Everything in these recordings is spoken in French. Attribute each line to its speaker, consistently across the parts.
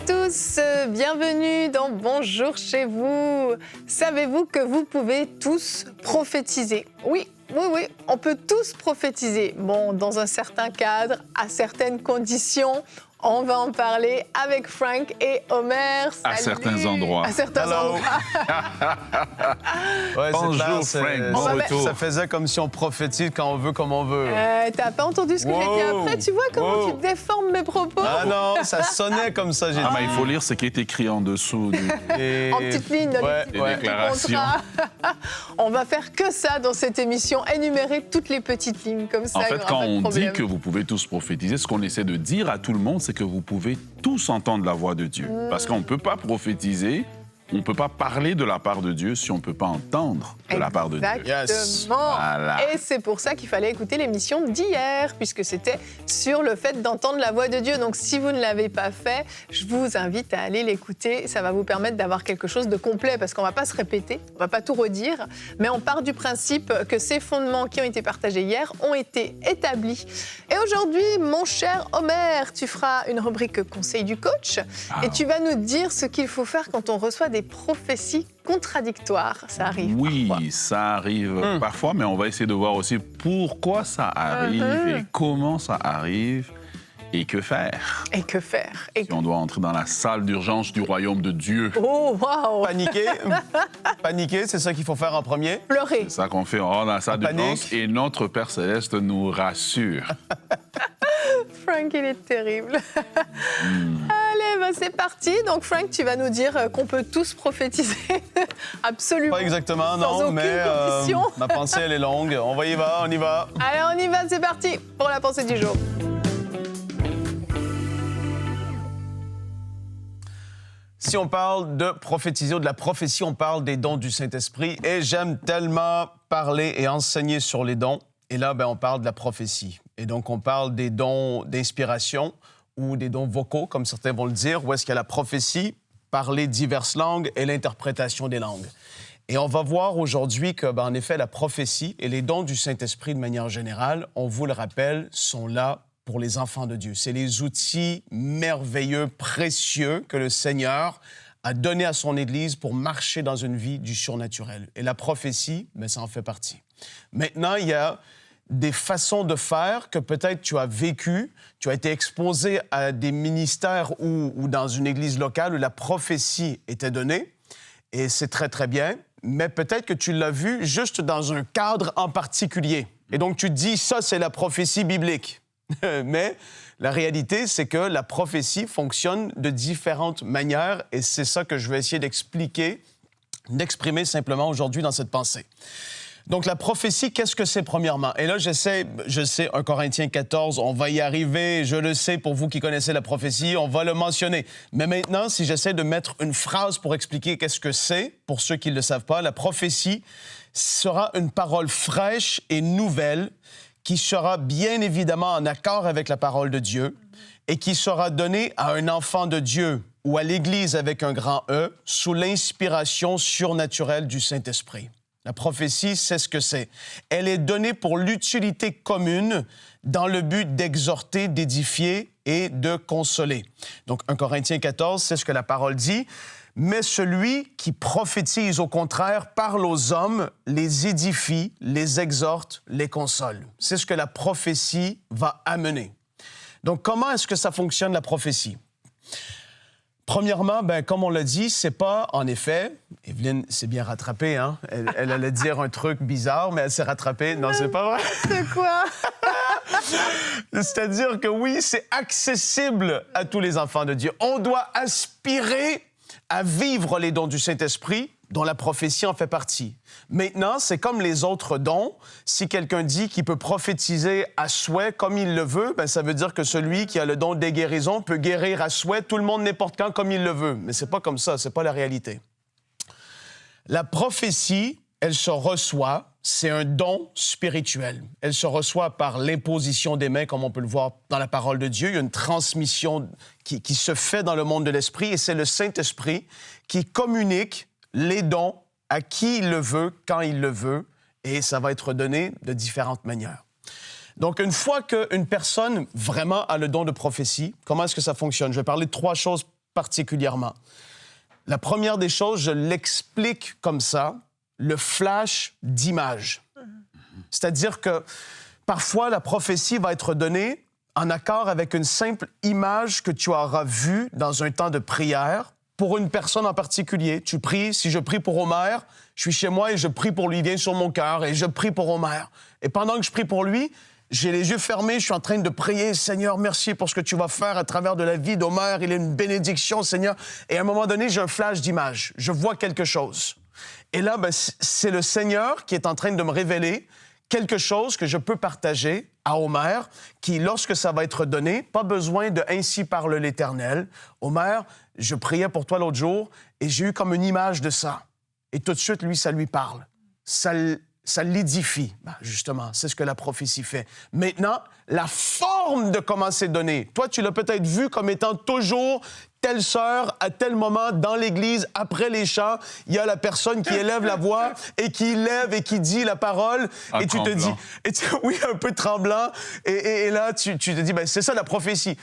Speaker 1: tous, bienvenue dans Bonjour chez vous. Savez-vous que vous pouvez tous prophétiser? Oui, on peut tous prophétiser. Bon, dans un certain cadre, à certaines conditions. On va en parler avec Frank et Omer. Salut.
Speaker 2: À certains endroits.
Speaker 1: À certains endroits.
Speaker 3: Ouais,
Speaker 2: Bonjour Frank, bon retour.
Speaker 3: Ça faisait comme si on prophétise quand on veut, comme on veut.
Speaker 1: T'as pas entendu ce que j'ai dit après? Tu vois comment tu déformes mes propos?
Speaker 3: Ah non, ça sonnait comme ça, j'ai dit.
Speaker 2: Il faut lire ce qui est écrit en dessous.
Speaker 3: Et...
Speaker 1: En petite ligne, dans les petits
Speaker 2: déclarations.
Speaker 1: On va faire que ça dans cette émission, énumérer toutes les petites lignes comme ça.
Speaker 2: En fait, quand on dit
Speaker 1: problème.
Speaker 2: que vous pouvez tous prophétiser, ce qu'on essaie de dire à tout le monde, c'est que vous pouvez tous entendre la voix de Dieu. Parce qu'on ne peut pas prophétiser, on ne peut pas parler de la part de Dieu si on ne peut pas entendre de la part de Dieu.
Speaker 1: Exactement.
Speaker 3: Yes.
Speaker 2: Voilà.
Speaker 1: Et c'est pour ça qu'il fallait écouter l'émission d'hier, puisque c'était sur le fait d'entendre la voix de Dieu. Donc si vous ne l'avez pas fait, je vous invite à aller l'écouter. Ça va vous permettre d'avoir quelque chose de complet, parce qu'on ne va pas se répéter, on ne va pas tout redire, mais on part du principe que ces fondements qui ont été partagés hier ont été établis. Et aujourd'hui, mon cher Omer, tu feras une rubrique conseil du coach, et tu vas nous dire ce qu'il faut faire quand on reçoit des prophéties contradictoires. Ça arrive parfois.
Speaker 2: Oui, ça arrive parfois, mais on va essayer de voir aussi pourquoi ça arrive et comment ça arrive et que faire.
Speaker 1: Et que faire?
Speaker 2: Si on doit entrer dans la salle d'urgence du royaume de Dieu.
Speaker 1: Oh, waouh!
Speaker 3: Paniquer, c'est ça qu'il faut faire en premier.
Speaker 1: Pleurer.
Speaker 2: C'est ça qu'on fait, on rentre dans la salle
Speaker 3: Panique.
Speaker 2: d'urgence et notre Père Céleste nous rassure.
Speaker 1: Frank, il est terrible. Allez, c'est parti. Donc, Frank, tu vas nous dire qu'on peut tous prophétiser. Absolument.
Speaker 3: Pas exactement,
Speaker 1: Sans
Speaker 3: non,
Speaker 1: aucune
Speaker 3: mais
Speaker 1: condition.
Speaker 3: ma pensée, elle est longue. On y va.
Speaker 1: Allez, on y va, c'est parti pour la pensée du jour.
Speaker 3: Si on parle de prophétiser ou de la prophétie, on parle des dons du Saint-Esprit. Et j'aime tellement parler et enseigner sur les dons. Et là, on parle de la prophétie. Et donc, on parle des dons d'inspiration ou des dons vocaux, comme certains vont le dire, où est-ce qu'il y a la prophétie, parler diverses langues et l'interprétation des langues. Et on va voir aujourd'hui que, en effet, la prophétie et les dons du Saint-Esprit de manière générale, on vous le rappelle, sont là pour les enfants de Dieu. C'est les outils merveilleux, précieux que le Seigneur a donnés à son Église pour marcher dans une vie du surnaturel. Et la prophétie, ça en fait partie. Maintenant, il y a des façons de faire que peut-être tu as vécu, tu as été exposé à des ministères ou dans une église locale où la prophétie était donnée, et c'est très, très bien, mais peut-être que tu l'as vu juste dans un cadre en particulier. Et donc, tu te dis, ça, c'est la prophétie biblique. Mais la réalité, c'est que la prophétie fonctionne de différentes manières, et c'est ça que je vais essayer d'exprimer simplement aujourd'hui dans cette pensée. Donc, la prophétie, qu'est-ce que c'est premièrement? Et là, je sais, 1 Corinthiens 14, on va y arriver, je le sais, pour vous qui connaissez la prophétie, on va le mentionner. Mais maintenant, si j'essaie de mettre une phrase pour expliquer qu'est-ce que c'est, pour ceux qui ne le savent pas, la prophétie sera une parole fraîche et nouvelle qui sera bien évidemment en accord avec la parole de Dieu et qui sera donnée à un enfant de Dieu ou à l'Église avec un grand E sous l'inspiration surnaturelle du Saint-Esprit. La prophétie, c'est ce que c'est. Elle est donnée pour l'utilité commune dans le but d'exhorter, d'édifier et de consoler. Donc, 1 Corinthiens 14, c'est ce que la parole dit. Mais celui qui prophétise, au contraire, parle aux hommes, les édifie, les exhorte, les console. C'est ce que la prophétie va amener. Donc, comment est-ce que ça fonctionne, la prophétie? Premièrement, comme on l'a dit, c'est pas, en effet, Evelyne s'est bien rattrapée, hein? Elle allait dire un truc bizarre, mais elle s'est rattrapée. Non, c'est pas vrai.
Speaker 1: C'est quoi?
Speaker 3: C'est-à-dire que oui, c'est accessible à tous les enfants de Dieu. On doit aspirer à vivre les dons du Saint-Esprit, dont la prophétie en fait partie. Maintenant, c'est comme les autres dons. Si quelqu'un dit qu'il peut prophétiser à souhait comme il le veut, ça veut dire que celui qui a le don des guérisons peut guérir à souhait tout le monde n'importe quand comme il le veut. Mais c'est pas comme ça, c'est pas la réalité. La prophétie, elle se reçoit, c'est un don spirituel. Elle se reçoit par l'imposition des mains, comme on peut le voir dans la parole de Dieu. Il y a une transmission qui se fait dans le monde de l'esprit et c'est le Saint-Esprit qui communique les dons à qui il le veut, quand il le veut, et ça va être donné de différentes manières. Donc, une fois qu'une personne vraiment a le don de prophétie, comment est-ce que ça fonctionne? Je vais parler de 3 choses particulièrement. La première des choses, je l'explique comme ça, le flash d'image. C'est-à-dire que parfois, la prophétie va être donnée en accord avec une simple image que tu auras vue dans un temps de prière pour une personne en particulier. Tu pries, si je prie pour Omer, je suis chez moi et je prie pour lui, il vient sur mon cœur et je prie pour Omer. Et pendant que je prie pour lui, j'ai les yeux fermés, je suis en train de prier. Seigneur, merci pour ce que tu vas faire à travers de la vie d'Omer. Il est une bénédiction, Seigneur. Et à un moment donné, j'ai un flash d'image. Je vois quelque chose. Et là, c'est le Seigneur qui est en train de me révéler quelque chose que je peux partager à Omer, qui, lorsque ça va être donné, pas besoin de « Ainsi parle l'Éternel ». Omer, je priais pour toi l'autre jour et j'ai eu comme une image de ça. Et tout de suite, lui, ça lui parle. Ça l'édifie. Justement, c'est ce que la prophétie fait. Maintenant, la forme de comment c'est donné. Toi, tu l'as peut-être vu comme étant toujours telle sœur, à tel moment, dans l'Église, après les chants, il y a la personne qui élève la voix et qui lève et qui dit la parole. Et tu te dis... oui, un peu tremblant. Et là, tu te dis, c'est ça la prophétie.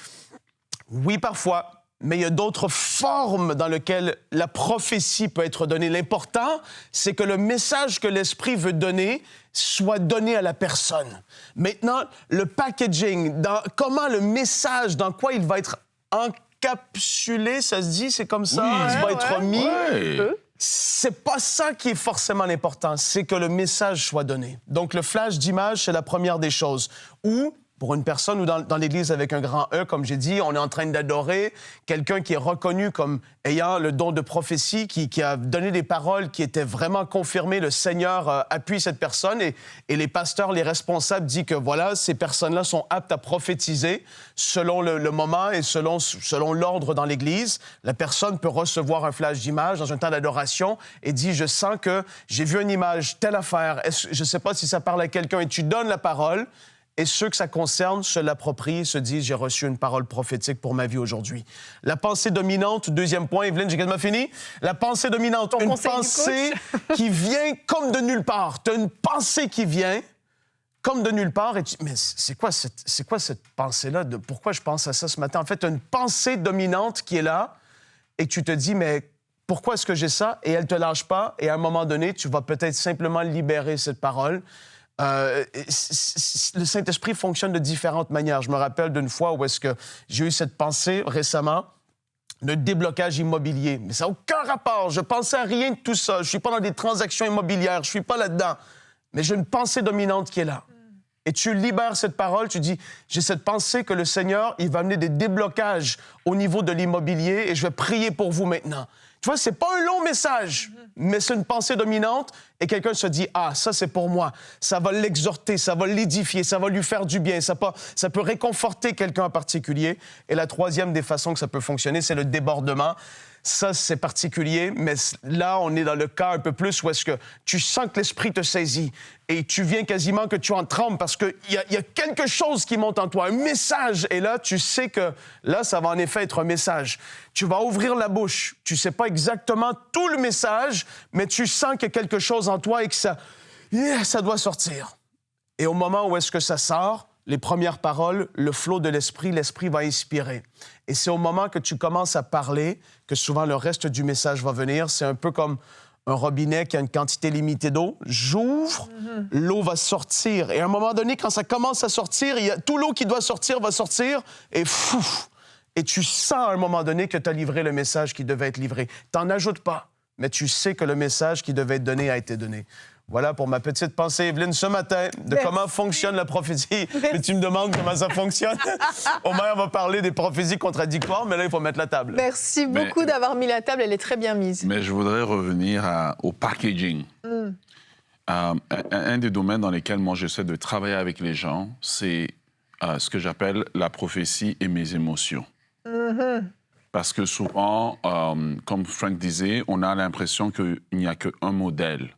Speaker 3: Oui, parfois. Mais il y a d'autres formes dans lesquelles la prophétie peut être donnée. L'important, c'est que le message que l'Esprit veut donner soit donné à la personne. Maintenant, le packaging, comment le message, dans quoi il va être encapsulé, ça se dit, c'est comme ça, il va être mis. Ouais. C'est pas ça qui est forcément l'important, c'est que le message soit donné. Donc, le flash d'image, c'est la première des choses. Ou pour une personne ou dans l'Église avec un grand E, comme j'ai dit, on est en train d'adorer quelqu'un qui est reconnu comme ayant le don de prophétie, qui a donné des paroles qui étaient vraiment confirmées. Le Seigneur appuie cette personne et les pasteurs, les responsables disent que voilà, ces personnes-là sont aptes à prophétiser selon le moment et selon l'ordre dans l'Église. La personne peut recevoir un flash d'image dans un temps d'adoration et dit « Je sens que j'ai vu une image, telle affaire, je ne sais pas si ça parle à quelqu'un » et tu donnes la parole. Et ceux que ça concerne se l'approprient et se disent « J'ai reçu une parole prophétique pour ma vie aujourd'hui. » La pensée dominante, deuxième point. Evelyne, j'ai quasiment fini. La pensée dominante, une pensée qui vient comme de nulle part. Tu as une pensée qui vient comme de nulle part. Et mais c'est quoi cette pensée-là? Pourquoi je pense à ça ce matin? En fait, tu as une pensée dominante qui est là et tu te dis « Mais pourquoi est-ce que j'ai ça? » Et elle ne te lâche pas. Et à un moment donné, tu vas peut-être simplement libérer cette parole. Le Saint-Esprit fonctionne de différentes manières. Je me rappelle d'une fois où est-ce que j'ai eu cette pensée récemment de déblocage immobilier. Mais ça n'a aucun rapport. Je pensais à rien de tout ça. Je ne suis pas dans des transactions immobilières. Je ne suis pas là-dedans. Mais j'ai une pensée dominante qui est là. Et tu libères cette parole, tu dis, j'ai cette pensée que le Seigneur, il va amener des déblocages au niveau de l'immobilier et je vais prier pour vous maintenant. Tu vois, c'est pas un long message, mais c'est une pensée dominante et quelqu'un se dit, ah, ça c'est pour moi. Ça va l'exhorter, ça va l'édifier, ça va lui faire du bien, ça peut réconforter quelqu'un en particulier. Et la troisième des façons que ça peut fonctionner, c'est le débordement. Ça, c'est particulier, mais là, on est dans le cas un peu plus où est-ce que tu sens que l'Esprit te saisit et tu viens quasiment que tu en trembles parce qu'il y a quelque chose qui monte en toi, un message. Et là, tu sais que là, ça va en effet être un message. Tu vas ouvrir la bouche. Tu ne sais pas exactement tout le message, mais tu sens qu'il y a quelque chose en toi et que ça doit sortir. Et au moment où est-ce que ça sort, les premières paroles, le flot de l'Esprit va inspirer. Et c'est au moment que tu commences à parler que souvent le reste du message va venir. C'est un peu comme un robinet qui a une quantité limitée d'eau. J'ouvre, l'eau va sortir. Et à un moment donné, quand ça commence à sortir, tout l'eau qui doit sortir va sortir et fouf! Et tu sens à un moment donné que tu as livré le message qui devait être livré. Tu n'en ajoutes pas, mais tu sais que le message qui devait être donné a été donné. Voilà pour ma petite pensée, Evelyne, ce matin, de comment fonctionne la prophétie. Mais tu me demandes comment ça fonctionne. Omer va parler des prophéties contradictoires, mais là, il faut mettre la table.
Speaker 1: Merci beaucoup d'avoir mis la table, elle est très bien mise.
Speaker 2: Mais je voudrais revenir au packaging. Un des domaines dans lesquels moi, j'essaie de travailler avec les gens, c'est ce que j'appelle la prophétie et mes émotions. Parce que souvent, comme Frank disait, on a l'impression qu'il n'y a qu'un modèle.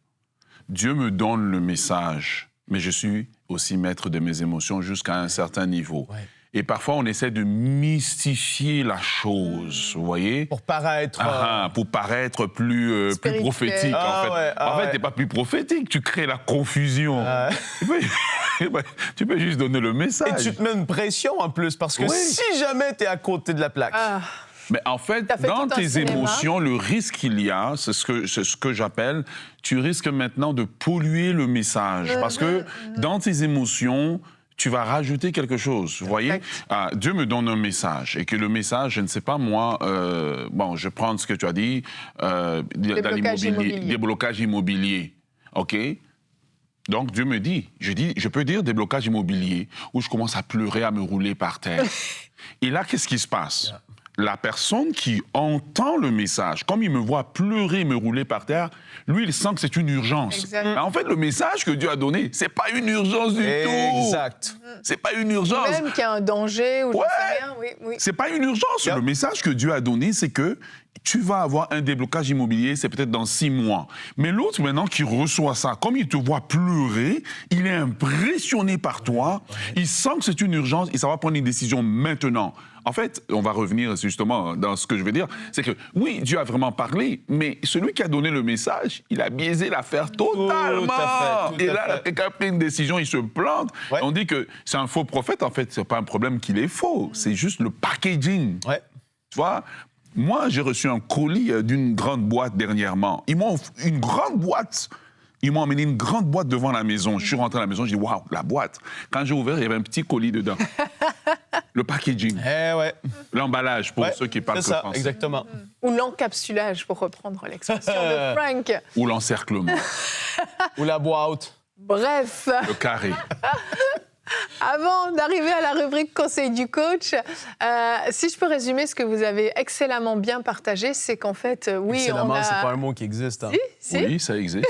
Speaker 2: Dieu me donne le message, mais je suis aussi maître de mes émotions jusqu'à un certain niveau. Ouais. Et parfois, on essaie de mystifier la chose, vous voyez?
Speaker 3: Pour paraître...
Speaker 2: pour paraître plus prophétique, en fait. En fait, t'es pas plus prophétique, tu crées la confusion. Tu peux juste donner le message.
Speaker 3: Et tu te mets une pression en plus, parce que si jamais t'es à côté de la plaque...
Speaker 2: Mais en fait,
Speaker 1: T'as fait
Speaker 2: dans
Speaker 1: tout un
Speaker 2: tes
Speaker 1: cinéma.
Speaker 2: émotions, le risque qu'il y a, c'est ce que j'appelle, tu risques maintenant de polluer le message. Parce que dans tes émotions, tu vas rajouter quelque chose. Vous voyez, Dieu me donne un message et que le message, je ne sais pas moi, bon, je prends ce que tu as dit, des blocages immobiliers. OK? Donc Dieu me dit, je peux dire des blocages immobiliers où je commence à pleurer, à me rouler par terre. Et là, qu'est-ce qui se passe? La personne qui entend le message, comme il me voit pleurer, me rouler par terre, lui, il sent que c'est une urgence.
Speaker 1: Exact.
Speaker 2: En fait, le message que Dieu a donné, c'est pas une urgence du tout.
Speaker 3: Exact.
Speaker 1: Mm-hmm.
Speaker 2: C'est pas une urgence.
Speaker 1: Même qu'il y a un danger ou je
Speaker 2: Ouais.
Speaker 1: sais rien, oui.
Speaker 2: C'est pas une urgence. Le message que Dieu a donné, c'est que tu vas avoir un déblocage immobilier, c'est peut-être dans 6 mois. Mais l'autre, maintenant, qui reçoit ça, comme il te voit pleurer, il est impressionné par toi, il sent que c'est une urgence et ça va prendre une décision maintenant. En fait, on va revenir justement dans ce que je veux dire, c'est que oui, Dieu a vraiment parlé, mais celui qui a donné le message, il a biaisé l'affaire totalement.
Speaker 3: Tout à fait.
Speaker 2: Et là, quelqu'un a pris une décision, il se plante.
Speaker 3: Ouais.
Speaker 2: On dit que c'est un faux prophète, en fait, c'est pas un problème qu'il est faux, c'est juste le packaging.
Speaker 3: Ouais.
Speaker 2: Tu vois, moi, j'ai reçu un colis d'une grande boîte dernièrement. Ils m'ont une grande boîte. Ils m'ont amené une grande boîte devant la maison. Je suis rentré à la maison, je dis waouh, la boîte. Quand j'ai ouvert, il y avait un petit colis dedans. Le packaging,
Speaker 3: Eh ouais.
Speaker 2: l'emballage pour
Speaker 3: Ouais,
Speaker 2: ceux qui parlent
Speaker 3: c'est
Speaker 2: que
Speaker 3: ça,
Speaker 2: français.
Speaker 3: exactement.
Speaker 1: Ou l'encapsulage, pour reprendre l'expression de Frank.
Speaker 2: Ou l'encerclement,
Speaker 3: Ou la boîte.
Speaker 1: Bref,
Speaker 2: le carré.
Speaker 1: avant d'arriver à la rubrique conseil du coach, si je peux résumer ce que vous avez excellemment bien partagé, c'est qu'en fait, oui,
Speaker 3: Excellemment,
Speaker 1: on a...
Speaker 3: c'est pas un mot qui existe. Hein.
Speaker 1: Si.
Speaker 2: Oui, ça existe.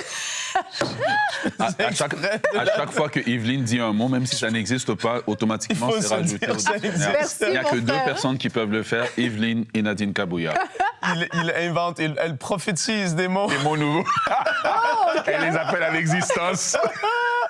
Speaker 2: à chaque fois que Evelyne dit un mot, même si ça n'existe pas, automatiquement,
Speaker 3: Il faut
Speaker 2: c'est
Speaker 3: se
Speaker 2: rajouté
Speaker 3: dire
Speaker 2: au
Speaker 3: ça
Speaker 2: dictionnaire.
Speaker 1: Merci,
Speaker 2: Il n'y a que
Speaker 1: mon
Speaker 2: 2
Speaker 1: frère.
Speaker 2: personnes qui peuvent le faire, Evelyne et Nadine Kabouya.
Speaker 3: Il invente, elle prophétise des mots.
Speaker 2: Des mots nouveaux. Elle les appelle à l'existence.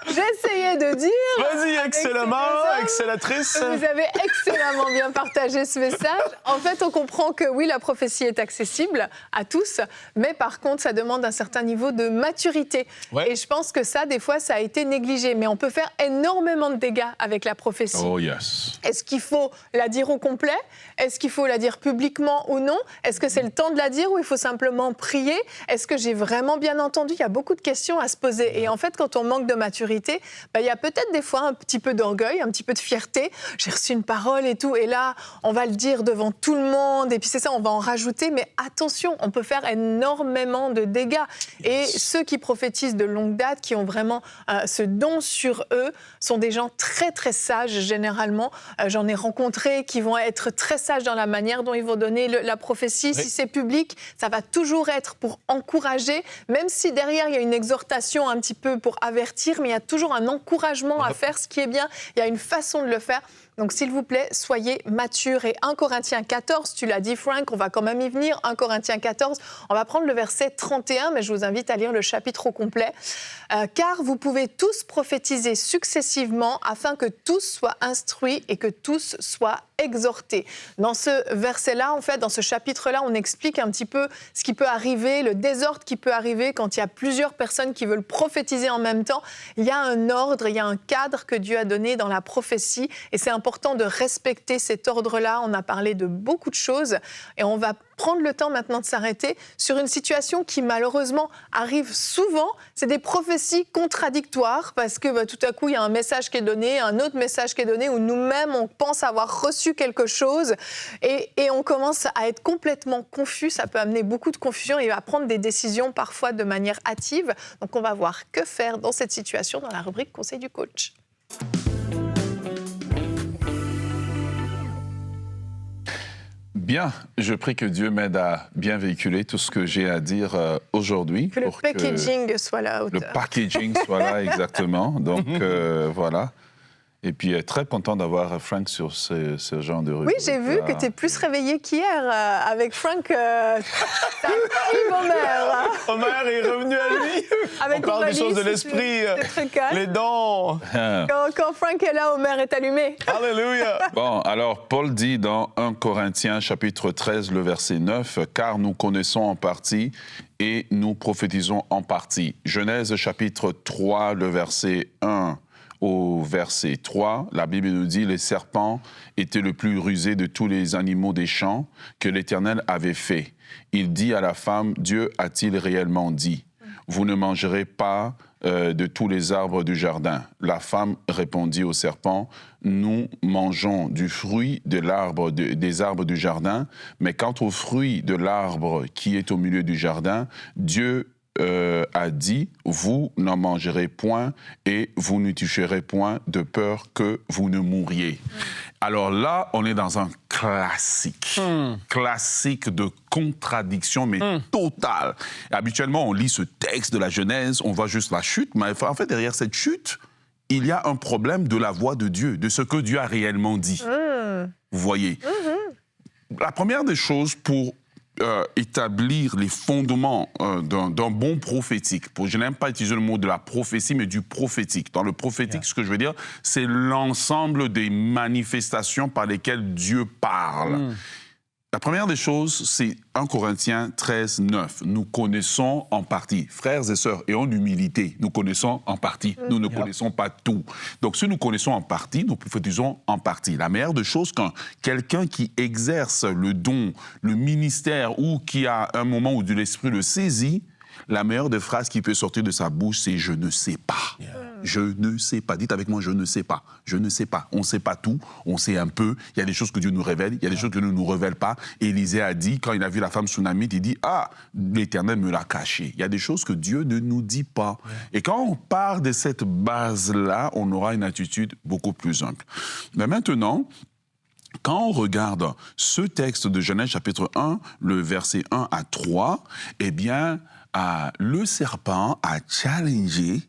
Speaker 1: J'essayais de dire...
Speaker 3: Vas-y, excellemment,
Speaker 1: Avec
Speaker 3: excellatrice.
Speaker 1: Vous avez excellemment bien partagé ce message. En fait, on comprend que oui, la prophétie est accessible à tous, mais par contre, ça demande un certain niveau de maturité.
Speaker 3: Ouais.
Speaker 1: Et je pense que ça, des fois, ça a été négligé. Mais on peut faire énormément de dégâts avec la prophétie.
Speaker 2: Oh yes.
Speaker 1: Est-ce qu'il faut la dire au complet? Est-ce qu'il faut la dire publiquement ou non? Est-ce que c'est le temps de la dire ou il faut simplement prier? Est-ce que j'ai vraiment bien entendu? Il y a beaucoup de questions à se poser. Et en fait, quand on manque de maturité, il y a peut-être des fois un petit peu d'orgueil, un petit peu de fierté. J'ai reçu une parole et tout, et là, on va le dire devant tout le monde, et puis c'est ça, on va en rajouter. Mais attention, on peut faire énormément de dégâts. Et ceux qui prophétisent de longue date, qui ont vraiment ce don sur eux, sont des gens très, très sages, généralement. J'en ai rencontré qui vont être très sages dans la manière dont ils vont donner la prophétie.
Speaker 3: Oui.
Speaker 1: Si c'est public, ça va toujours être pour encourager, même si derrière, il y a une exhortation un petit peu pour avertir, mais il y a toujours un encouragement à faire ce qui est bien. Il y a une façon de le faire. Donc, s'il vous plaît, soyez matures. Et 1 Corinthiens 14, tu l'as dit, Frank, on va quand même y venir. 1 Corinthiens 14, on va prendre le verset 31, mais je vous invite à lire le chapitre au complet. Car vous pouvez tous prophétiser successivement afin que tous soient instruits et que tous soient exhortés. Dans ce verset-là, en fait, dans ce chapitre-là, on explique un petit peu ce qui peut arriver, le désordre qui peut arriver quand il y a plusieurs personnes qui veulent prophétiser en même temps. Il y a un ordre, il y a un cadre que Dieu a donné dans la prophétie et c'est important de respecter cet ordre-là. On a parlé de beaucoup de choses et on va prendre le temps maintenant de s'arrêter sur une situation qui malheureusement arrive souvent. C'est des prophéties contradictoires parce que tout à coup, il y a un message qui est donné, un autre message qui est donné où nous-mêmes, on pense avoir reçu quelque chose et on commence à être complètement confus. Ça peut amener beaucoup de confusion et à prendre des décisions parfois de manière hâtive. Donc, on va voir que faire dans cette situation dans la rubrique Conseil du coach.
Speaker 2: Bien, je prie que Dieu m'aide à bien véhiculer tout ce que j'ai à dire aujourd'hui.
Speaker 1: Que le packaging soit là à hauteur.
Speaker 2: Le packaging soit là, exactement. Donc, voilà. Et puis, très content d'avoir Frank sur ce genre de rubrique.
Speaker 1: Oui, j'ai vu que tu es plus réveillé qu'hier avec Frank. T'actives Omer.
Speaker 3: Omer est revenu à lui.
Speaker 1: Avec
Speaker 3: On parle des
Speaker 1: Omanis,
Speaker 3: choses de l'esprit,
Speaker 1: c'est très calme.
Speaker 3: les dons.
Speaker 1: Quand Frank est là, Omer est allumé.
Speaker 3: Alléluia.
Speaker 2: Bon, alors, Paul dit dans 1 Corinthiens, chapitre 13, le verset 9, « Car nous connaissons en partie et nous prophétisons en partie. » Genèse, chapitre 3, le verset 1. au verset 3, la Bible nous dit « Le serpent était le plus rusé de tous les animaux des champs que l'Éternel avait fait. Il dit à la femme, Dieu a-t-il réellement dit, vous ne mangerez pas de tous les arbres du jardin. La femme répondit au serpent, nous mangeons du fruit de l'arbre des arbres du jardin, mais quant au fruit de l'arbre qui est au milieu du jardin, Dieu a dit, vous n'en mangerez point et vous ne toucherez point de peur que vous ne mouriez. Alors là, on est dans un classique, classique de contradiction, mais totale. Habituellement, on lit ce texte de la Genèse, on voit juste la chute, mais en fait, derrière cette chute, il y a un problème de la voix de Dieu, de ce que Dieu a réellement dit. Vous voyez? La première des choses pour établir les fondements d'un bon prophétique. Je n'aime pas utiliser le mot de la prophétie, mais du prophétique. Dans le prophétique, ce que je veux dire, c'est l'ensemble des manifestations par lesquelles Dieu parle. La première des choses, c'est 1 Corinthiens 13, 9. Nous connaissons en partie. Frères et sœurs, ayons l'humilité. Nous connaissons en partie. Nous ne connaissons pas tout. Donc, si nous connaissons en partie, nous prophétisons en partie. La meilleure des choses, quand quelqu'un qui exerce le don, le ministère, ou qui a un moment où l'Esprit le saisit, la meilleure des phrases qui peut sortir de sa bouche, c'est « je ne sais pas ». Je ne sais pas. Dites avec moi, je ne sais pas. Je ne sais pas. On ne sait pas tout, on sait un peu. Il y a des choses que Dieu nous révèle, il y a des choses que Dieu ne nous révèle pas. Élisée a dit, quand il a vu la femme Sunamite, il dit, ah, l'Éternel me l'a caché. Il y a des choses que Dieu ne nous dit pas. Et quand on part de cette base-là, on aura une attitude beaucoup plus simple. Mais maintenant, quand on regarde ce texte de Genèse chapitre 1, le verset 1 à 3, eh bien, le serpent a challengé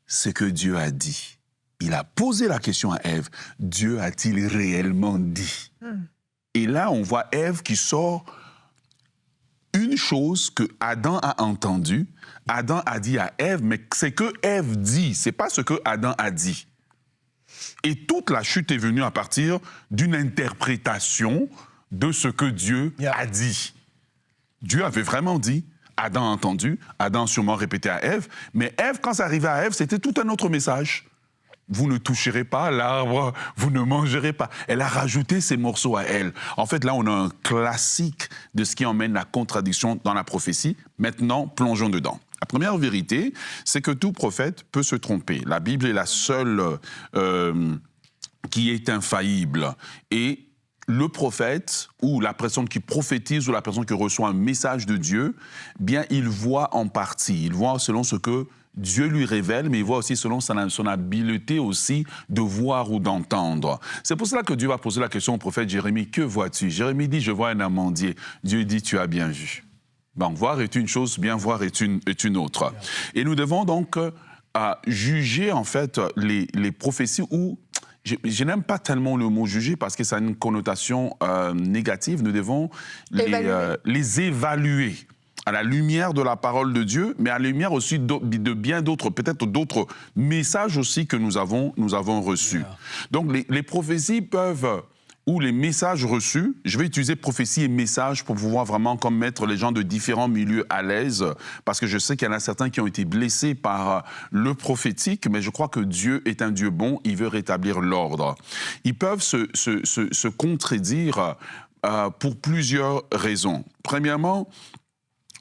Speaker 2: ce que Dieu a dit. Il a posé la question à Ève, Dieu a-t-il réellement dit? Et là, on voit Ève qui sort une chose que Adam a entendue. Adam a dit à Ève, mais c'est que Ève dit, c'est pas ce que Adam a dit. Et toute la chute est venue à partir d'une interprétation de ce que Dieu a dit. Dieu avait vraiment dit, Adam a entendu, Adam a sûrement répété à Ève, mais Ève, quand ça arrivait à Ève, c'était tout un autre message. Vous ne toucherez pas l'arbre, vous ne mangerez pas. Elle a rajouté ces morceaux à elle. En fait, là, on a un classique de ce qui emmène la contradiction dans la prophétie. Maintenant, plongeons dedans. La première vérité, c'est que tout prophète peut se tromper. La Bible est la seule qui est infaillible. Et le prophète ou la personne qui prophétise ou la personne qui reçoit un message de Dieu, bien, il voit en partie. Il voit selon ce que Dieu lui révèle, mais il voit aussi selon son habileté aussi de voir ou d'entendre. C'est pour cela que Dieu va poser la question au prophète Jérémie, que vois-tu? Jérémie dit, je vois un amandier. Dieu dit, tu as bien vu. Bon, voir est une chose, bien voir est une autre. Et nous devons donc juger en fait les prophéties où je n'aime pas tellement le mot juger parce que ça a une connotation négative. Nous devons les évaluer à la lumière de la parole de Dieu, mais à la lumière aussi de bien d'autres, peut-être d'autres messages aussi que nous avons reçus. Donc les prophéties peuvent, ou les messages reçus, je vais utiliser prophétie et message pour pouvoir vraiment comme mettre les gens de différents milieux à l'aise, parce que je sais qu'il y en a certains qui ont été blessés par le prophétique, mais je crois que Dieu est un Dieu bon, il veut rétablir l'ordre. Ils peuvent se contredire pour plusieurs raisons. Premièrement,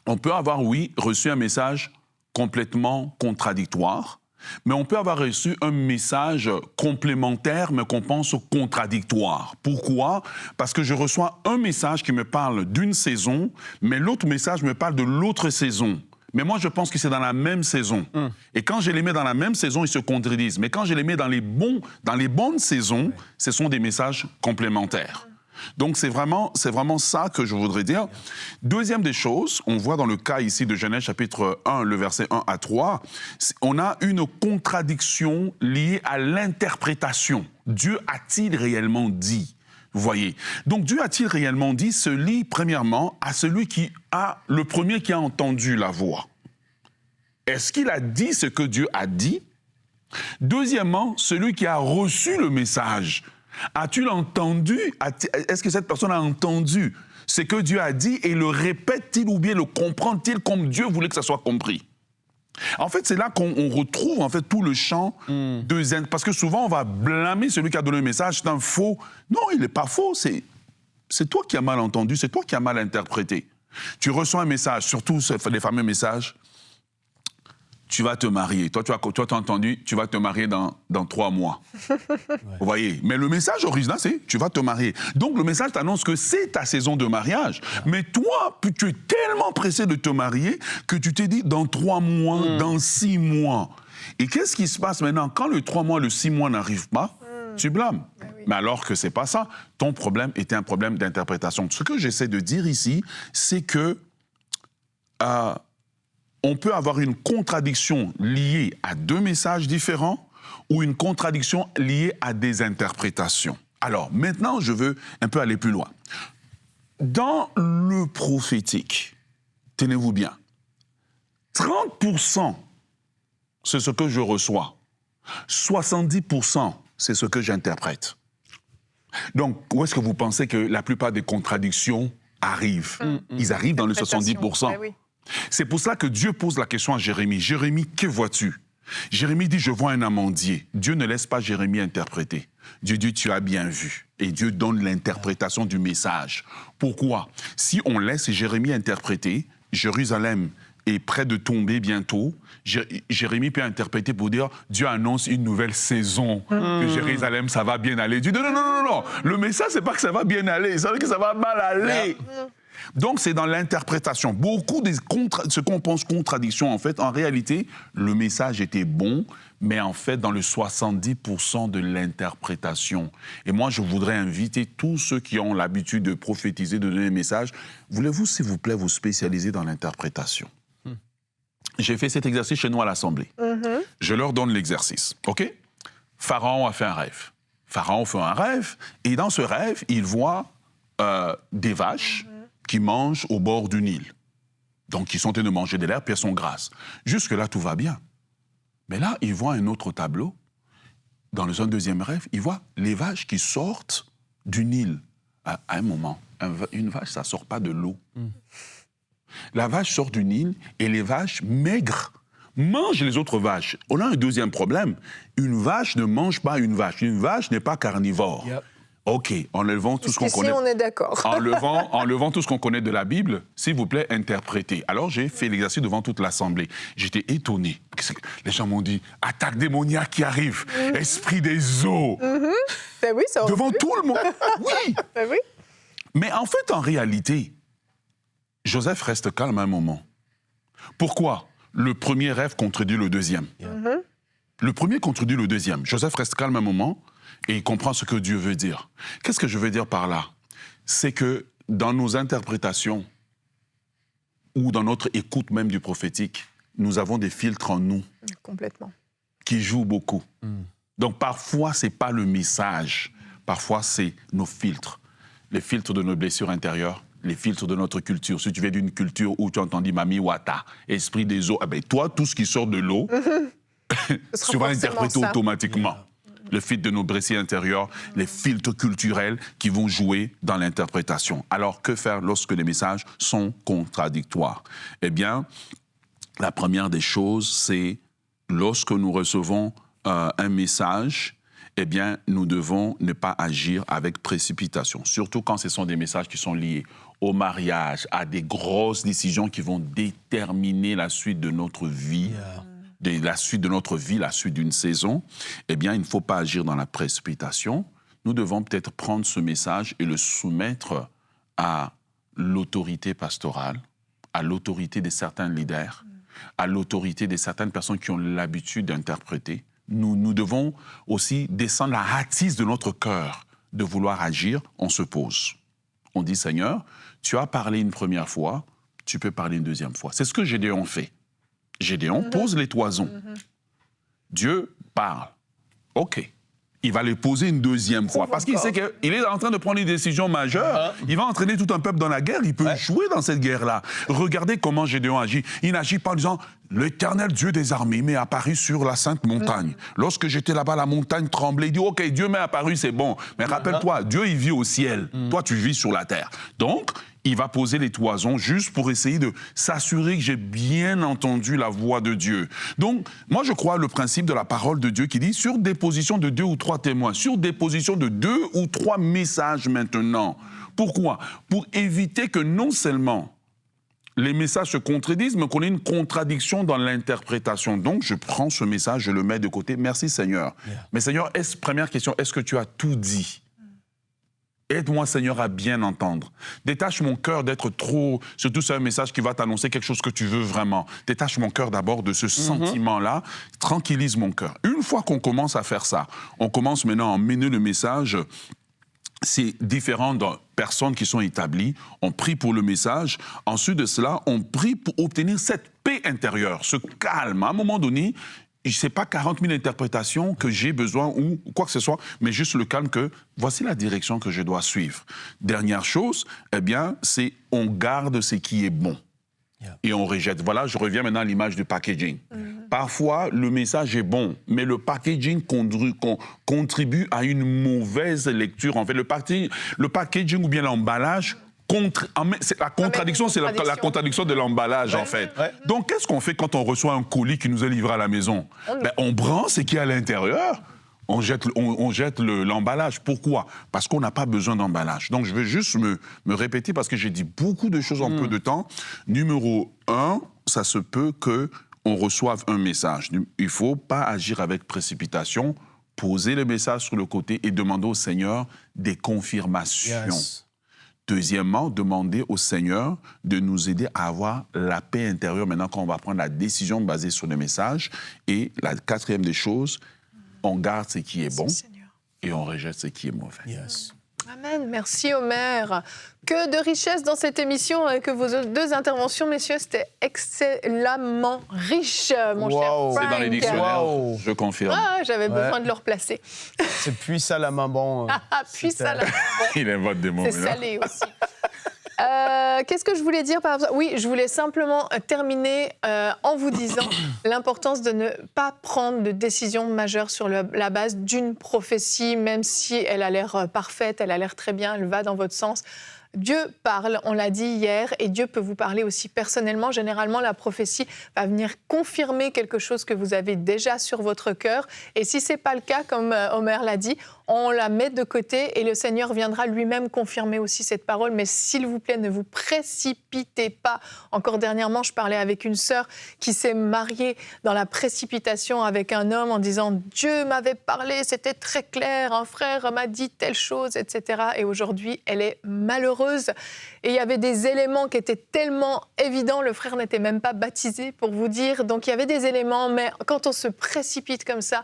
Speaker 2: on peut avoir, oui, reçu un message complètement contradictoire, mais on peut avoir reçu un message complémentaire, mais qu'on pense contradictoire. Pourquoi? Parce que je reçois un message qui me parle d'une saison, mais l'autre message me parle de l'autre saison. Mais moi, je pense que c'est dans la même saison. Et quand je les mets dans la même saison, ils se contredisent. Mais quand je les mets dans les bonnes saisons, ce sont des messages complémentaires. Donc, c'est vraiment ça que je voudrais dire. Deuxième des choses, on voit dans le cas ici de Genèse chapitre 1, le verset 1 à 3, on a une contradiction liée à l'interprétation. Dieu a-t-il réellement dit? Vous voyez? Donc, Dieu a-t-il réellement dit se lie premièrement à celui le premier qui a entendu la voix. Est-ce qu'il a dit ce que Dieu a dit? Deuxièmement, celui qui a reçu le message. As-tu entendu? Est-ce que cette personne a entendu ce que Dieu a dit et le répète-t-il ou bien le comprend-il comme Dieu voulait que ça soit compris? En fait, c'est là qu'on retrouve en fait tout le champ de... Parce que souvent, on va blâmer celui qui a donné le message, c'est un faux. Non, il n'est pas faux, c'est toi qui as mal entendu, c'est toi qui as mal interprété. Tu reçois un message, surtout les fameux messages, tu vas te marier. Toi, tu as entendu, tu vas te marier dans 3 mois. Ouais. Vous voyez? Mais le message original, c'est tu vas te marier. Donc, le message t'annonce que c'est ta saison de mariage. Ouais. Mais toi, tu es tellement pressé de te marier que tu t'es dit dans 3 mois, dans 6 mois. Et qu'est-ce qui se passe maintenant? Quand le 3 mois, le 6 mois n'arrive pas, tu blâmes. Oui. Mais alors que c'est pas ça. Ton problème était un problème d'interprétation. Ce que j'essaie de dire ici, c'est que on peut avoir une contradiction liée à 2 messages différents ou une contradiction liée à des interprétations. Alors, maintenant, je veux un peu aller plus loin. Dans le prophétique, tenez-vous bien, 30%, c'est ce que je reçois. 70%, c'est ce que j'interprète. Donc, où est-ce que vous pensez que la plupart des contradictions arrivent? Ils arrivent dans le 70%. Oui. C'est pour ça que Dieu pose la question à Jérémie. Jérémie, que vois-tu? Jérémie dit, je vois un amandier. Dieu ne laisse pas Jérémie interpréter. Dieu dit, tu as bien vu. Et Dieu donne l'interprétation du message. Pourquoi? Si on laisse Jérémie interpréter, Jérusalem est près de tomber bientôt, Jérémie peut interpréter pour dire, Dieu annonce une nouvelle saison, que Jérusalem, ça va bien aller. Dieu dit, non. Le message, c'est pas que ça va bien aller, c'est que ça va mal aller. Donc, c'est dans l'interprétation. Beaucoup de ce qu'on pense contradiction, en fait, en réalité, le message était bon, mais en fait, dans le 70% de l'interprétation. Et moi, je voudrais inviter tous ceux qui ont l'habitude de prophétiser, de donner des messages, voulez-vous, s'il vous plaît, vous spécialiser dans l'interprétation? J'ai fait cet exercice chez nous à l'Assemblée. Je leur donne l'exercice, OK? Pharaon a fait un rêve. Pharaon fait un rêve, et dans ce rêve, il voit des vaches qui mangent au bord du Nil. Donc, ils sont en train de manger de l'herbe, puis elles sont grasses. Jusque-là, tout va bien. Mais là, il voit un autre tableau. Dans un deuxième rêve, il voit les vaches qui sortent du Nil. À un moment, une vache, ça ne sort pas de l'eau. La vache sort du Nil et les vaches maigres mangent les autres vaches. On a un deuxième problème. Une vache ne mange pas une vache. Une vache n'est pas carnivore. Yep. OK, enlevant tout ce qu'on connaît.
Speaker 1: On est d'accord.
Speaker 2: enlevant tout ce qu'on connaît de la Bible, s'il vous plaît, interprétez. Alors, j'ai fait l'exercice devant toute l'Assemblée. J'étais étonné. Les gens m'ont dit, attaque démoniaque qui arrive, esprit des eaux.
Speaker 1: Ben oui, ça
Speaker 2: devant tout le monde. Oui.
Speaker 1: Ben oui.
Speaker 2: Mais en fait, en réalité, Joseph reste calme un moment. Pourquoi? Le premier rêve contredit le deuxième. Le premier contredit le deuxième. Joseph reste calme un moment. Et il comprend ce que Dieu veut dire. Qu'est-ce que je veux dire par là? C'est que dans nos interprétations ou dans notre écoute même du prophétique, nous avons des filtres en nous.
Speaker 1: Complètement.
Speaker 2: Qui jouent beaucoup. Donc parfois, ce n'est pas le message. Parfois, c'est nos filtres. Les filtres de nos blessures intérieures, les filtres de notre culture. Si tu viens d'une culture où tu as entendu Mami Wata, esprit des eaux, eh bien, toi, tout ce qui sort de l'eau, tu vas interpréter automatiquement. Le filtre de nos blessures intérieures, les filtres culturels qui vont jouer dans l'interprétation. Alors, que faire lorsque les messages sont contradictoires? Eh bien, la première des choses, c'est lorsque nous recevons un message, eh bien, nous devons ne pas agir avec précipitation, surtout quand ce sont des messages qui sont liés au mariage, à des grosses décisions qui vont déterminer la suite de notre vie. La suite de notre vie, la suite d'une saison, eh bien, il ne faut pas agir dans la précipitation. Nous devons peut-être prendre ce message et le soumettre à l'autorité pastorale, à l'autorité de certains leaders, à l'autorité de certaines personnes qui ont l'habitude d'interpréter. Nous devons aussi descendre la hâtise de notre cœur de vouloir agir. On se pose. On dit, Seigneur, tu as parlé une première fois, tu peux parler une deuxième fois. C'est ce que Gédéon fait. Gédéon pose les toisons. Dieu parle. OK. Il va les poser une deuxième fois. Parce qu'il sait qu'il est en train de prendre une décision majeure. Il va entraîner tout un peuple dans la guerre. Il peut jouer dans cette guerre-là. Regardez comment Gédéon agit. Il n'agit pas en disant « L'Éternel Dieu des armées m'est apparu sur la sainte montagne. Lorsque j'étais là-bas, la montagne tremblait. » Il dit « OK, Dieu m'est apparu, c'est bon. Mais rappelle-toi, Dieu, il vit au ciel. Toi, tu vis sur la terre. » Donc, il va poser les toisons juste pour essayer de s'assurer que j'ai bien entendu la voix de Dieu. Donc, moi, je crois le principe de la parole de Dieu qui dit sur déposition de 2 ou 3 témoins, sur déposition de 2 ou 3 messages maintenant. Pourquoi? Pour éviter que non seulement les messages se contredisent, mais qu'on ait une contradiction dans l'interprétation. Donc, je prends ce message, je le mets de côté. Merci Seigneur. Mais Seigneur, première question, est-ce que tu as tout dit? Aide-moi, Seigneur, à bien entendre. Détache mon cœur d'être trop... Surtout, c'est un message qui va t'annoncer quelque chose que tu veux vraiment. Détache mon cœur d'abord de ce sentiment-là. Tranquillise mon cœur. Une fois qu'on commence à faire ça, on commence maintenant à mener le message. C'est différentes personnes qui sont établies. On prie pour le message. Ensuite de cela, on prie pour obtenir cette paix intérieure, ce calme. À un moment donné, ce n'est pas 40 000 interprétations que j'ai besoin ou quoi que ce soit, mais juste le calme que voici la direction que je dois suivre. Dernière chose, eh bien, c'est on garde ce qui est bon. Et on rejette. Voilà, je reviens maintenant à l'image du packaging. Parfois, le message est bon, mais le packaging contribue à une mauvaise lecture. En fait, le packaging ou bien l'emballage, la contradiction, c'est la contradiction de l'emballage, en fait.
Speaker 3: Ouais.
Speaker 2: Donc, qu'est-ce qu'on fait quand on reçoit un colis qui nous est livré à la maison? On prend ce qu'il y a à l'intérieur. On jette l'emballage. Pourquoi? Parce qu'on n'a pas besoin d'emballage. Donc, je vais juste me répéter parce que j'ai dit beaucoup de choses en peu de temps. Numéro 1, ça se peut qu'on reçoive un message. Il ne faut pas agir avec précipitation, poser le message sur le côté et demander au Seigneur des confirmations.
Speaker 3: Yes.
Speaker 2: Deuxièmement, demander au Seigneur de nous aider à avoir la paix intérieure maintenant quand on va prendre la décision basée sur le message. Et la quatrième des choses, on garde ce qui est bon et on rejette ce qui est mauvais.
Speaker 3: Yes.
Speaker 1: Amen. Merci, Omer. Que de richesse dans cette émission et que vos 2 interventions, messieurs, c'était excellemment riche, mon cher Frank.
Speaker 2: C'est dans les dictionnaires, je confirme.
Speaker 1: Ah, j'avais besoin de le replacer.
Speaker 3: C'est puissamment bon.
Speaker 1: Puissamment bon.
Speaker 2: Il invente des mots.
Speaker 1: C'est salé aussi. Qu'est-ce que je voulais dire par exemple? Oui, je voulais simplement terminer en vous disant l'importance de ne pas prendre de décision majeure sur la base d'une prophétie, même si elle a l'air parfaite, elle a l'air très bien, elle va dans votre sens. Dieu parle, on l'a dit hier, et Dieu peut vous parler aussi personnellement. Généralement, la prophétie va venir confirmer quelque chose que vous avez déjà sur votre cœur. Et si ce n'est pas le cas, comme Omer l'a dit, on la met de côté et le Seigneur viendra lui-même confirmer aussi cette parole. Mais s'il vous plaît, ne vous précipitez pas. Encore dernièrement, je parlais avec une sœur qui s'est mariée dans la précipitation avec un homme en disant « Dieu m'avait parlé, c'était très clair, un frère m'a dit telle chose, etc. » Et aujourd'hui, elle est malheureuse. Et il y avait des éléments qui étaient tellement évidents, le frère n'était même pas baptisé, pour vous dire. Donc il y avait des éléments, mais quand on se précipite comme ça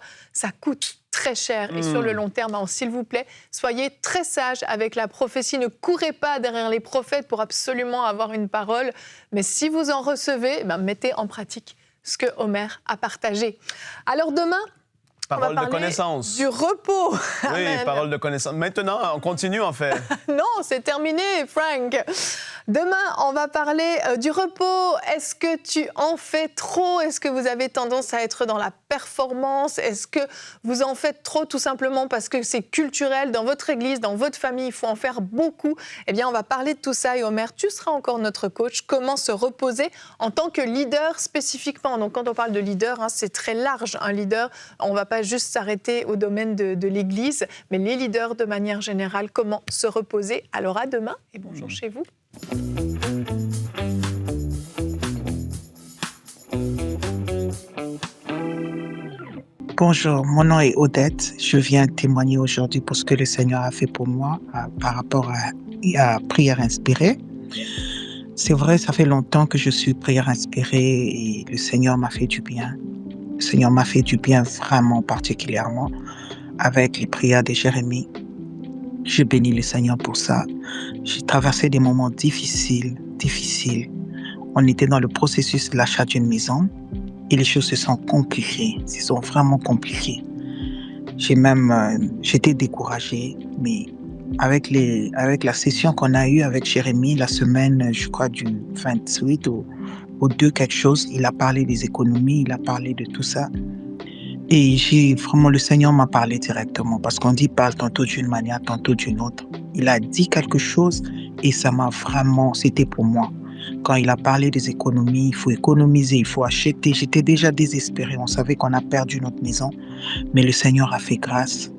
Speaker 1: coûte très cher. Et sur le long terme, alors, s'il vous plaît, soyez très sages avec la prophétie. Ne courez pas derrière les prophètes pour absolument avoir une parole. Mais si vous en recevez, mettez en pratique ce que Omer a partagé. Alors demain,
Speaker 3: Parole
Speaker 1: on va
Speaker 3: de
Speaker 1: parler
Speaker 3: connaissance.
Speaker 1: du repos.
Speaker 3: Oui,
Speaker 1: Amen.
Speaker 3: parole de connaissance. Maintenant, on continue en fait.
Speaker 1: Non, c'est terminé, Frank. Demain, on va parler du repos. Est-ce que tu en fais trop? Est-ce que vous avez tendance à être dans la performance? Est-ce que vous en faites trop tout simplement parce que c'est culturel dans votre église, dans votre famille, il faut en faire beaucoup? Eh bien, on va parler de tout ça. Et Omer, tu seras encore notre coach. Comment se reposer en tant que leader spécifiquement? Donc, quand on parle de leader, c'est très large. Un leader, on ne va pas juste s'arrêter au domaine de l'Église, mais les leaders de manière générale, comment se reposer. Alors à demain et bonjour chez vous.
Speaker 4: Bonjour, mon nom est Odette. Je viens témoigner aujourd'hui pour ce que le Seigneur a fait pour moi par rapport à Prière Inspirée. C'est vrai, ça fait longtemps que je suis Prière Inspirée et le Seigneur m'a fait du bien. Le Seigneur m'a fait du bien vraiment particulièrement avec les prières de Jérémie. Je bénis le Seigneur pour ça. J'ai traversé des moments difficiles. On était dans le processus de l'achat d'une maison et les choses se sont compliquées. Elles sont vraiment compliquées. J'étais découragée, mais avec la session qu'on a eue avec Jérémie la semaine, je crois, du 28 au 2 quelque chose, il a parlé des économies, il a parlé de tout ça. Et le Seigneur m'a parlé directement parce qu'on dit parle tantôt d'une manière, tantôt d'une autre. il a dit quelque chose et ça m'a vraiment, c'était pour moi. Quand il a parlé des économies, il faut économiser, il faut acheter. J'étais déjà désespérée. On savait qu'on a perdu notre maison, mais le Seigneur a fait grâce.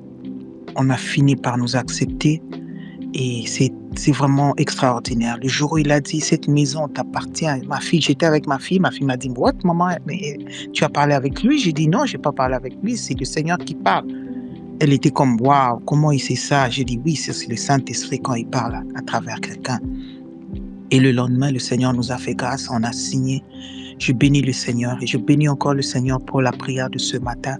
Speaker 4: On a fini par nous accepter et c'est vraiment extraordinaire. Le jour où il a dit, cette maison t'appartient, ma fille, j'étais avec ma fille m'a dit, what, maman, mais tu as parlé avec lui? J'ai dit, non, je n'ai pas parlé avec lui, c'est le Seigneur qui parle. Elle était comme, waouh, comment il sait ça? J'ai dit, oui, c'est le Saint-Esprit quand il parle à travers quelqu'un. Et le lendemain, le Seigneur nous a fait grâce, on a signé. Je bénis le Seigneur et je bénis encore le Seigneur pour la prière de ce matin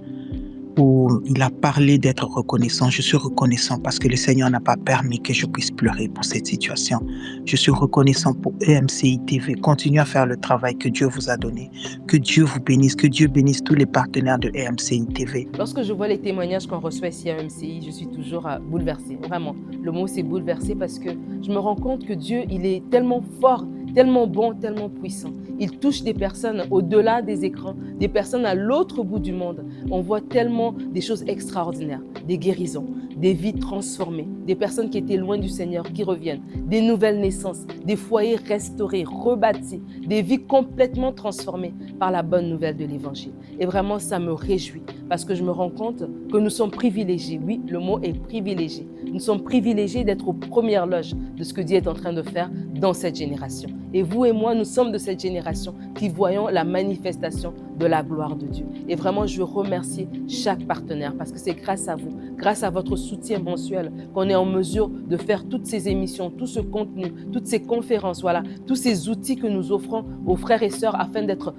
Speaker 4: où il a parlé d'être reconnaissant. Je suis reconnaissant parce que le Seigneur n'a pas permis que je puisse pleurer pour cette situation. Je suis reconnaissant pour EMCI TV. Continuez à faire le travail que Dieu vous a donné. Que Dieu vous bénisse, que Dieu bénisse tous les partenaires de EMCI TV.
Speaker 5: Lorsque je vois les témoignages qu'on reçoit ici à EMCI, je suis toujours bouleversée. Vraiment, le mot c'est bouleversé parce que je me rends compte que Dieu, il est tellement fort, tellement bon, tellement puissant. Il touche des personnes au-delà des écrans, des personnes à l'autre bout du monde. On voit tellement des choses extraordinaires, des guérisons, des vies transformées, des personnes qui étaient loin du Seigneur qui reviennent, des nouvelles naissances, des foyers restaurés, rebâtis, des vies complètement transformées par la bonne nouvelle de l'Évangile. Et vraiment, ça me réjouit parce que je me rends compte que nous sommes privilégiés. Oui, le mot est privilégié. Nous sommes privilégiés d'être aux premières loges de ce que Dieu est en train de faire dans cette génération. Et vous et moi, nous sommes de cette génération qui voyons la manifestation de la gloire de Dieu. Et vraiment, je veux remercier chaque partenaire parce que c'est grâce à vous, grâce à votre soutien mensuel qu'on est en mesure de faire toutes ces émissions, tout ce contenu, toutes ces conférences, voilà, tous ces outils que nous offrons aux frères et sœurs afin d'être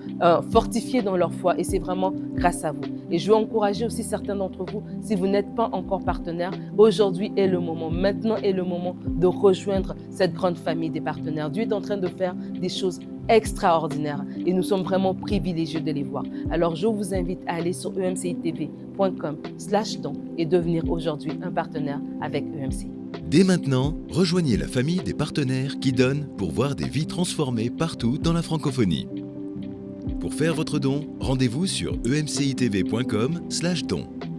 Speaker 5: fortifiés dans leur foi. Et c'est vraiment grâce à vous. Et je veux encourager aussi certains d'entre vous, si vous n'êtes pas encore partenaire, aujourd'hui est le moment, maintenant est le moment de rejoindre cette grande famille des partenaires. Dieu est en train de faire des choses extraordinaires et nous sommes vraiment privilégiés de les voir. Alors je vous invite à aller sur emcitv.com/don et devenir aujourd'hui un partenaire avec EMCI.
Speaker 6: Dès maintenant, rejoignez la famille des partenaires qui donnent pour voir des vies transformées partout dans la francophonie. Pour faire votre don, rendez-vous sur emcitv.com/don.